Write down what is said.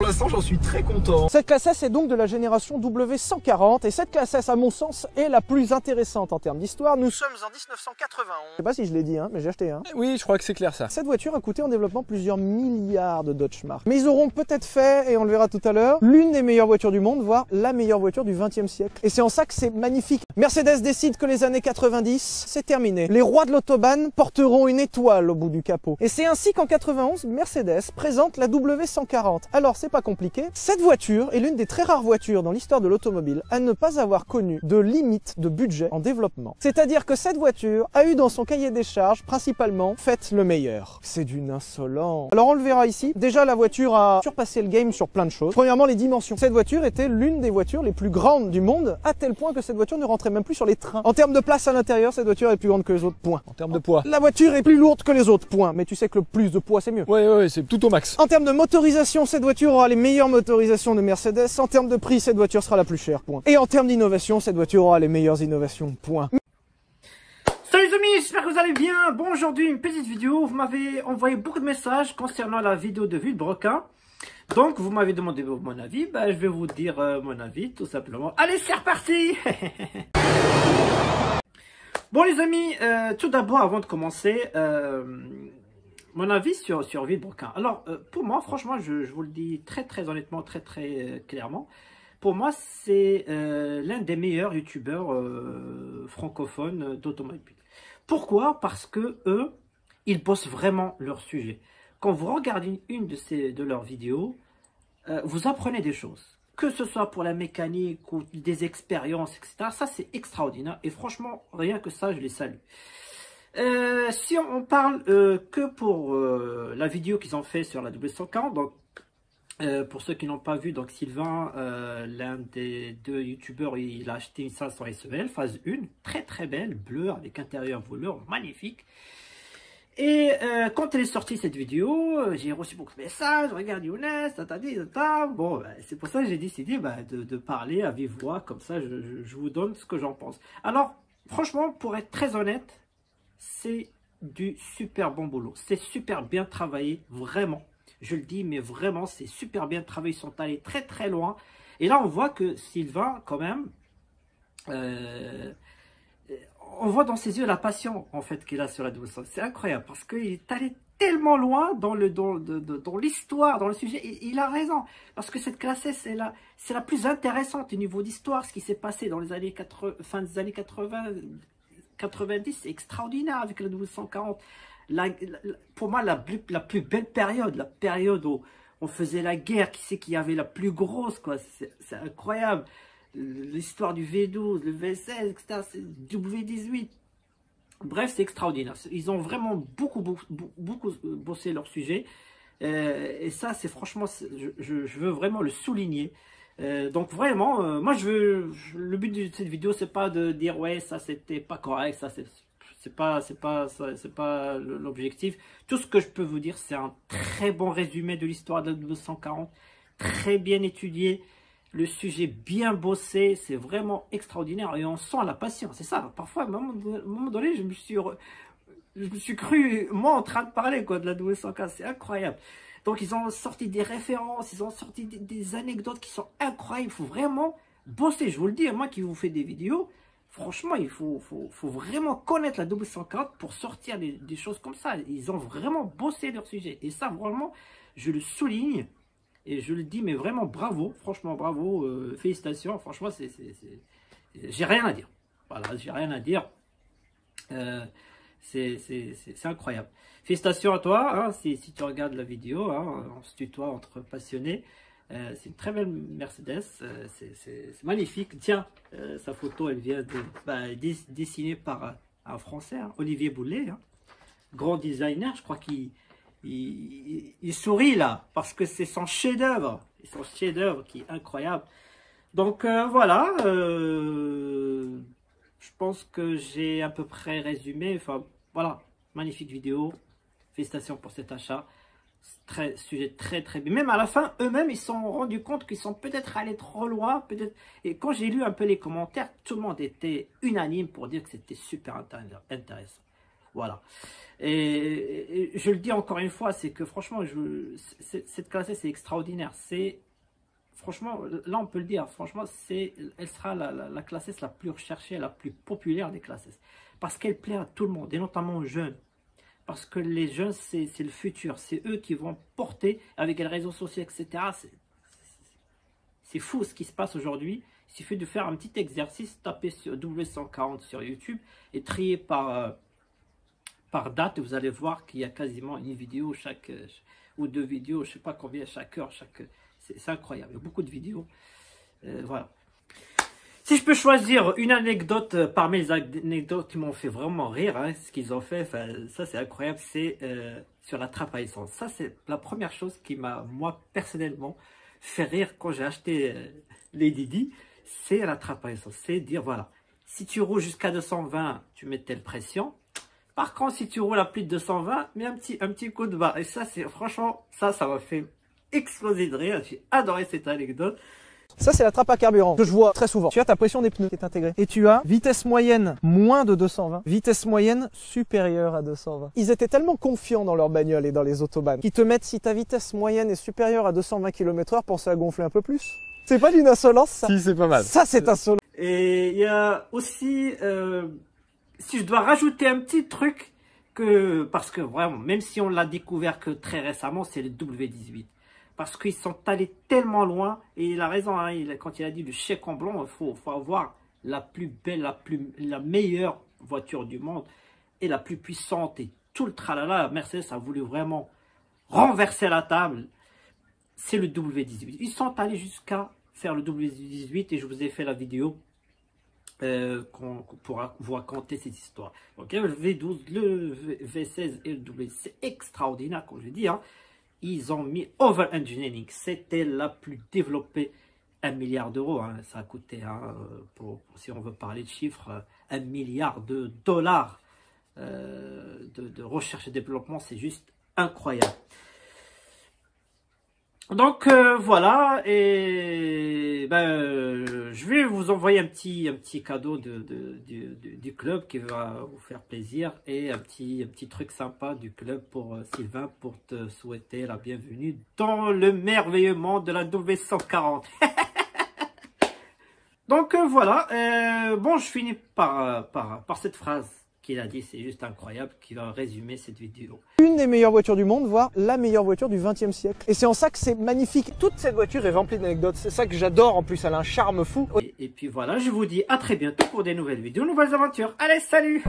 l'instant, j'en suis très content. Cette classe S est donc de la génération W140 et cette classe S, à mon sens, est la plus intéressante en termes d'histoire. Nous sommes en 1991. Je sais pas si je l'ai dit, hein, mais j'ai acheté un. Oui, je crois que c'est clair ça. Cette voiture a coûté en développement plusieurs milliards de Deutschmark. Mais ils auront peut-être fait, et on le verra tout à l'heure, l'une des meilleures voitures du monde, voire la meilleure voiture du XXe siècle. Et c'est en ça que c'est magnifique. Mercedes décide que les années 90, c'est terminé. Les rois de l'autobahn porteront une étoile au bout du capot. Et c'est ainsi qu'en 91, Mercedes présente la W140. Alors, c'est pas compliqué. Cette voiture est l'une des très rares voitures dans l'histoire de l'automobile à ne pas avoir connu de limite de budget en développement. C'est-à-dire que cette voiture a eu dans son cahier des charges principalement faites le meilleur. C'est d'une insolence. Alors on le verra ici. Déjà la voiture a surpassé le game sur plein de choses. Premièrement les dimensions. Cette voiture était l'une des voitures les plus grandes du monde, à tel point que cette voiture ne rentrait même plus sur les trains. En termes de place à l'intérieur, cette voiture est plus grande que les autres, points. En termes de poids. La voiture est plus lourde que les autres, points. Mais tu sais que le plus de poids c'est mieux. Ouais, c'est tout au max. En termes de motorisation, cette voiture aura les meilleures motorisations de Mercedes. En termes de prix, cette voiture sera la plus chère, point. Et en termes d'innovation, cette voiture aura les meilleures innovations, point. Salut les amis, j'espère que vous allez bien. Bon, aujourd'hui une petite vidéo. Vous m'avez envoyé beaucoup de messages concernant la vidéo de Villebrequin. Donc vous m'avez demandé mon avis. Je vais vous dire mon avis tout simplement. Allez, c'est reparti. Bon les amis, tout d'abord avant de commencer, mon avis sur Villebrequin. Alors pour moi, franchement, je vous le dis très honnêtement, très clairement. Pour moi, c'est l'un des meilleurs youtubeurs francophones d'automobile. Pourquoi? Parce que eux, ils bossent vraiment leur sujet. Quand vous regardez une de leurs vidéos, vous apprenez des choses. Que ce soit pour la mécanique ou des expériences, etc. Ça, c'est extraordinaire. Et franchement, rien que ça, je les salue. Si on parle que pour la vidéo qu'ils ont fait sur la W140, donc pour ceux qui n'ont pas vu, donc Sylvain, l'un des deux youtubeurs, il a acheté une 500 SEL, phase 1, très belle, bleue, avec intérieur voleur, magnifique. Et quand elle est sortie cette vidéo, j'ai reçu beaucoup de messages, regarde Younes, bon, c'est pour ça que j'ai décidé de parler à vive voix, comme ça je vous donne ce que j'en pense. Alors, franchement, pour être très honnête, c'est du super bon boulot, c'est super bien travaillé, vraiment. Je le dis, mais vraiment, c'est super bien travaillé. Ils sont allés très loin. Et là, on voit que Sylvain, quand même, on voit dans ses yeux la passion, en fait, qu'il a sur la W140. C'est incroyable, parce qu'il est allé tellement loin dans l'histoire, dans le sujet. Il a raison, parce que cette classe S, c'est la plus intéressante au niveau d'histoire. Ce qui s'est passé dans les années 80, fin des années 80, 90, c'est extraordinaire avec la W140. Pour moi, la plus belle période, la période où on faisait la guerre, qui c'est qui avait la plus grosse, quoi, c'est incroyable. L'histoire du V12, le V16, etc., c'est W18. Bref, c'est extraordinaire. Ils ont vraiment beaucoup bossé leur sujet. Et ça, c'est franchement, je veux vraiment le souligner. Donc vraiment, moi, le but de cette vidéo, c'est pas de dire, ouais, ça, c'était pas correct, ça, c'est pas l'objectif. Tout ce que je peux vous dire, c'est un très bon résumé de l'histoire de la W140, très bien étudié, le sujet bien bossé, c'est vraiment extraordinaire et on sent la passion. C'est ça. Parfois, à un moment donné, je me suis cru moi en train de parler de la W140, c'est incroyable. Donc ils ont sorti des références, ils ont sorti des anecdotes qui sont incroyables. Il faut vraiment bosser. Je vous le dis, moi qui vous fais des vidéos. Franchement, il faut vraiment connaître la W140 pour sortir des choses comme ça. Ils ont vraiment bossé leur sujet. Et ça, vraiment, je le souligne. Et je le dis, mais vraiment, bravo. Franchement, bravo. Félicitations. Franchement, j'ai rien à dire. Voilà, j'ai rien à dire. C'est incroyable. Félicitations à toi, hein, si tu regardes la vidéo. Hein, on se tutoie entre passionnés. C'est une très belle Mercedes, c'est magnifique. Tiens, sa photo, elle vient dessinée par un Français, hein, Olivier Boulet, hein, grand designer. Je crois qu'il sourit là, parce que c'est son chef-d'œuvre. Son chef-d'œuvre qui est incroyable. Donc voilà, je pense que j'ai à peu près résumé. Enfin voilà, magnifique vidéo. Félicitations pour cet achat. Sujet très bien. Même à la fin, eux-mêmes, ils se sont rendus compte qu'ils sont peut-être allés trop loin. Et quand j'ai lu un peu les commentaires, tout le monde était unanime pour dire que c'était super intéressant. Voilà. Et je le dis encore une fois, c'est que franchement, cette classe S c'est extraordinaire. C'est franchement, là on peut le dire, franchement, elle sera la classe S la plus recherchée, la plus populaire des classes S. Parce qu'elle plaît à tout le monde, et notamment aux jeunes. Parce que les jeunes, c'est le futur. C'est eux qui vont porter, avec les réseaux sociaux, etc. C'est fou ce qui se passe aujourd'hui. Il suffit de faire un petit exercice, taper sur W140 sur YouTube et trier par date. Et vous allez voir qu'il y a quasiment une vidéo ou deux vidéos, je ne sais pas combien, chaque heure. C'est incroyable, il y a beaucoup de vidéos. Voilà. Si je peux choisir une anecdote parmi les anecdotes qui m'ont fait vraiment rire, hein, ce qu'ils ont fait, ça c'est incroyable, c'est sur la trappe à essence. Ça c'est la première chose qui m'a, moi personnellement, fait rire quand j'ai acheté les Didi, c'est la trappe à essence. C'est dire voilà, si tu roules jusqu'à 220, tu mets telle pression. Par contre, si tu roules à plus de 220, mets un petit coup de barre. Et ça c'est franchement, ça m'a fait exploser de rire. J'ai adoré cette anecdote. Ça, c'est la trappe à carburant que je vois très souvent. Tu as ta pression des pneus qui est intégrée. Et tu as vitesse moyenne moins de 220, vitesse moyenne supérieure à 220. Ils étaient tellement confiants dans leur bagnole et dans les autobahns qu'ils te mettent, si ta vitesse moyenne est supérieure à 220 km/h, pensez à gonfler un peu plus. C'est pas d'une insolence, ça? Si, c'est pas mal. Ça, c'est insolent. Et il y a aussi, si je dois rajouter un petit truc, parce que vraiment, même si on l'a découvert que très récemment, c'est le W18. Parce qu'ils sont allés tellement loin, et il a raison, hein, quand il a dit le chèque en blanc, il faut avoir la plus belle, la meilleure voiture du monde, et la plus puissante, et tout le tralala. Mercedes a voulu vraiment renverser la table, c'est le W18. Ils sont allés jusqu'à faire le W18, et je vous ai fait la vidéo pour vous raconter cette histoire. Donc le V12, le V16 et le W, c'est extraordinaire, comme je dis, hein. Ils ont mis over-engineering. C'était la plus développée. 1 milliard d'euros. Hein, ça a coûté, hein, si on veut parler de chiffres, 1 milliard de dollars de recherche et développement. C'est juste incroyable. Donc voilà. Et je vais vous envoyer un petit cadeau du club qui va vous faire plaisir, et un petit truc sympa du club pour Sylvain, pour te souhaiter la bienvenue dans le merveilleux monde de la W140. Donc voilà. Bon, je finis par cette phrase qu'il a dit, c'est juste incroyable, qui va résumer cette vidéo. Une des meilleures voitures du monde, voire la meilleure voiture du XXe siècle. Et c'est en ça que c'est magnifique. Toute cette voiture est remplie d'anecdotes. C'est ça que j'adore. En plus, elle a un charme fou. Et puis voilà, je vous dis à très bientôt pour des nouvelles vidéos, nouvelles aventures. Allez, salut!